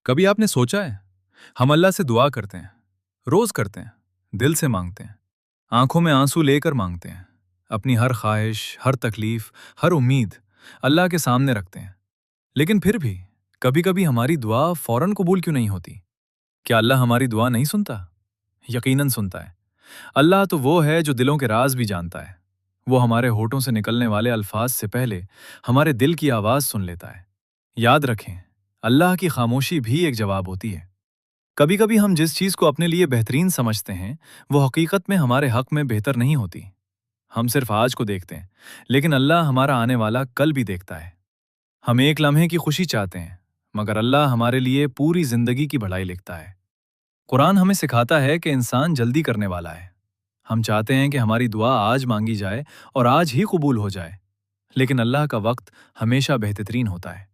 कभी आपने सोचा है हम अल्लाह से दुआ करते हैं, रोज करते हैं, दिल से मांगते हैं, आंखों में आंसू लेकर मांगते हैं, अपनी हर ख्वाहिश, हर तकलीफ, हर उम्मीद अल्लाह के सामने रखते हैं। लेकिन फिर भी कभी कभी हमारी दुआ फौरन कबूल क्यों नहीं होती? क्या अल्लाह हमारी दुआ नहीं सुनता? यकीनन सुनता है। अल्लाह तो वो है जो दिलों के राज भी जानता है। वो हमारे होठों से निकलने वाले अल्फाज से पहले हमारे दिल की आवाज सुन लेता है। याद रखें, अल्लाह की खामोशी भी एक जवाब होती है। कभी कभी हम जिस चीज को अपने लिए बेहतरीन समझते हैं वो हकीकत में हमारे हक में बेहतर नहीं होती। हम सिर्फ आज को देखते हैं, लेकिन अल्लाह हमारा आने वाला कल भी देखता है। हम एक लम्हे की खुशी चाहते हैं, मगर अल्लाह हमारे लिए पूरी जिंदगी की भलाई लिखता है। कुरान हमें सिखाता है कि इंसान जल्दी करने वाला है। हम चाहते हैं कि हमारी दुआ आज मांगी जाए और आज ही कबूल हो जाए, लेकिन अल्लाह का वक्त हमेशा बेहतरीन होता है।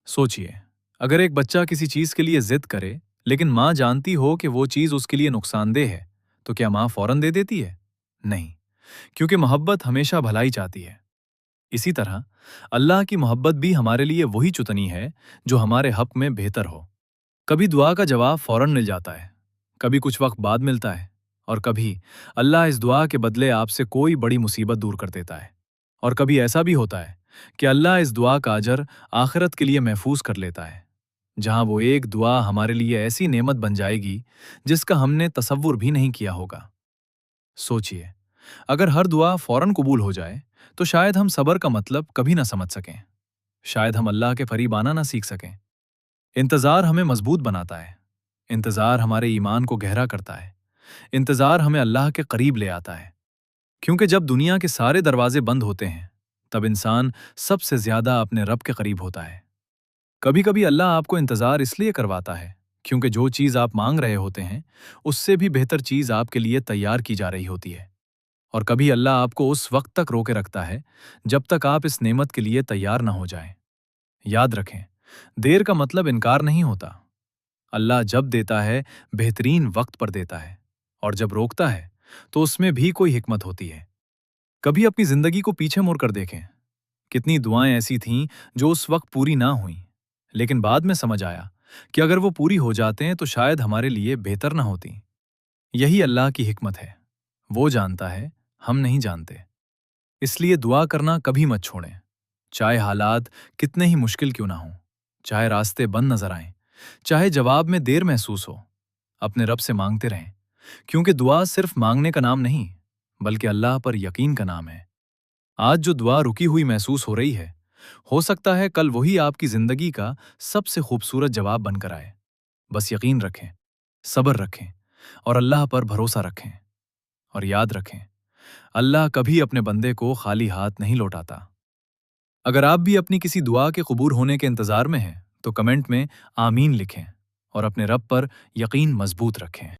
सोचिए, अगर एक बच्चा किसी चीज के लिए जिद करे, लेकिन माँ जानती हो कि वो चीज उसके लिए नुकसानदेह है, तो क्या माँ फौरन दे देती है? नहीं, क्योंकि मोहब्बत हमेशा भलाई चाहती है। इसी तरह अल्लाह की मोहब्बत भी हमारे लिए वही चुतनी है जो हमारे हक में बेहतर हो। कभी दुआ का जवाब फौरन मिल जाता है, कभी कुछ वक्त बाद मिलता है, और कभी अल्लाह इस दुआ के बदले आपसे कोई बड़ी मुसीबत दूर कर देता है। और कभी ऐसा भी होता है कि अल्लाह इस दुआ का अजर आखिरत के लिए महफूज कर लेता है, जहां वो एक दुआ हमारे लिए ऐसी नेमत बन जाएगी जिसका हमने तसव्वुर भी नहीं किया होगा। सोचिए, अगर हर दुआ फौरन कबूल हो जाए तो शायद हम सब्र का मतलब कभी ना समझ सकें। शायद हम अल्लाह के करीब आना ना सीख सकें। इंतज़ार हमें मजबूत बनाता है। इंतज़ार हमारे ईमान को गहरा करता है। इंतज़ार हमें अल्लाह के करीब ले आता है। क्योंकि जब दुनिया के सारे दरवाजे बंद होते हैं, तब इंसान सबसे ज्यादा अपने रब के करीब होता है। कभी कभी अल्लाह आपको इंतजार इसलिए करवाता है क्योंकि जो चीज आप मांग रहे होते हैं उससे भी बेहतर चीज आपके लिए तैयार की जा रही होती है। और कभी अल्लाह आपको उस वक्त तक रोके रखता है जब तक आप इस नेमत के लिए तैयार ना हो जाएं। याद रखें, देर का मतलब इनकार नहीं होता। अल्लाह जब देता है बेहतरीन वक्त पर देता है, और जब रोकता है तो उसमें भी कोई हिकमत होती है। कभी अपनी जिंदगी को पीछे मुड़कर देखें। कितनी दुआएं ऐसी थीं जो उस वक्त पूरी ना हुईं, लेकिन बाद में समझ आया कि अगर वो पूरी हो जाते हैं तो शायद हमारे लिए बेहतर ना होती। यही अल्लाह की हिकमत है। वो जानता है, हम नहीं जानते। इसलिए दुआ करना कभी मत छोड़ें, चाहे हालात कितने ही मुश्किल क्यों ना हों, चाहे रास्ते बंद नजर आएं, चाहे जवाब में देर महसूस हो। अपने रब से मांगते रहें, क्योंकि दुआ सिर्फ मांगने का नाम नहीं, बल्कि अल्लाह पर यकीन का नाम है। आज जो दुआ रुकी हुई महसूस हो रही है, हो सकता है कल वही आपकी जिंदगी का सबसे खूबसूरत जवाब बनकर आए। बस यकीन रखें, सब्र रखें, और अल्लाह पर भरोसा रखें। और याद रखें, अल्लाह कभी अपने बंदे को खाली हाथ नहीं लौटाता। अगर आप भी अपनी किसी दुआ के कबूल होने के इंतजार में हैं, तो कमेंट में आमीन लिखें और अपने रब पर यकीन मजबूत रखें।